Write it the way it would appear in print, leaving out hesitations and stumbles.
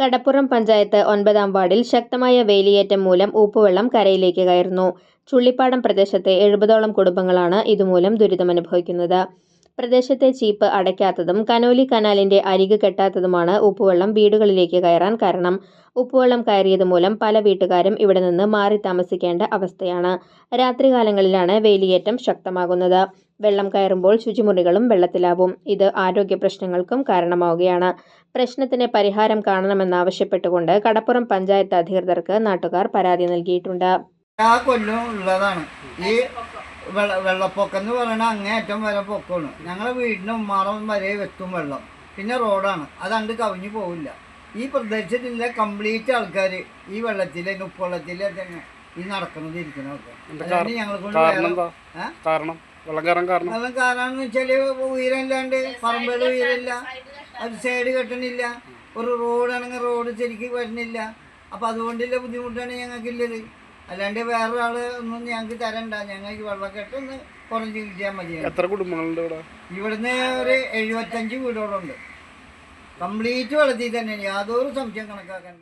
കടപ്പുറം പഞ്ചായത്ത് 9-ാം വാർഡിൽ ശക്തമായ വേലിയേറ്റം മൂലം ഉപ്പുവെള്ളം കരയിലേക്ക് കയറുന്നു. ചുള്ളിപ്പാടം പ്രദേശത്തെ 70ഓളം കുടുംബങ്ങളാണ് ഇതുമൂലം ദുരിതമനുഭവിക്കുന്നത്. പ്രദേശത്തെ ചീപ്പ് അടയ്ക്കാത്തതും കനോലി കനാലിന്റെ അരിക് കെട്ടാത്തതുമാണ് ഉപ്പുവെള്ളം വീടുകളിലേക്ക് കയറാൻ കാരണം. ഉപ്പുവെള്ളം കയറിയത് മൂലം പല വീട്ടുകാരും ഇവിടെ നിന്ന് മാറി താമസിക്കേണ്ട അവസ്ഥയാണ്. രാത്രികാലങ്ങളിലാണ് വേലിയേറ്റം ശക്തമാകുന്നത്. വെള്ളം കയറുമ്പോൾ ശുചിമുറികളും വെള്ളത്തിലാവും. ഇത് ആരോഗ്യ പ്രശ്നങ്ങൾക്കും കാരണമാവുകയാണ്. പ്രശ്നത്തിന് പരിഹാരം കാണണമെന്നാവശ്യപ്പെട്ടുകൊണ്ട് കടപ്പുറം പഞ്ചായത്ത് അധികൃതർക്ക് നാട്ടുകാർ പരാതി നൽകിയിട്ടുണ്ട്. ആ കൊല്ലം ഉള്ളതാണ് ഈ വെള്ളപ്പൊക്കം എന്ന് പറയുന്നത് അങ്ങേയറ്റം വരെ പൊക്കമാണ്. ഞങ്ങളുടെ വീടിന് ഉമ്മാറം വരെ എത്തും വെള്ളം. പിന്നെ റോഡാണ്, അതണ്ട് കവിഞ്ഞു പോവില്ല. ഈ പ്രദേശത്തിലെ കംപ്ലീറ്റ് ആൾക്കാർ ഈ വെള്ളത്തിൽ ഉപ്പുവെള്ളത്തിൽ ഈ നടക്കുന്നത് ഇരിക്കുന്നവർക്ക്. അതുകൊണ്ട് ഞങ്ങളെ കൊണ്ട് വെള്ളം കാരണമെന്ന് വെച്ചാൽ ഉയരമില്ലാണ്ട് പറമ്പുകൾ ഉയരമില്ല, അത് സൈഡ് കെട്ടണില്ല, ഒരു റോഡാണെങ്കിൽ റോഡ് ശരിക്കും വരുന്നില്ല. അപ്പം അതുകൊണ്ടുള്ള ബുദ്ധിമുട്ടാണ് ഞങ്ങൾക്കുള്ളത്. അല്ലാണ്ട് വേറൊരാൾ ഒന്നും ഞങ്ങൾക്ക് തരണ്ട. ഞങ്ങൾക്ക് വെള്ളക്കെട്ടൊന്ന് കുറഞ്ഞ് കിട്ടിയാൽ മതി. എത്ര കുടുംബങ്ങളുണ്ട് ഇവിടെ? ഇവിടുന്ന് ഒരു 75 വീടുകളുണ്ട്. കംപ്ലീറ്റ് വെള്ളത്തിൽ തന്നെയാണ്, യാതൊരു സംശയം കണക്കാക്കണ്ട.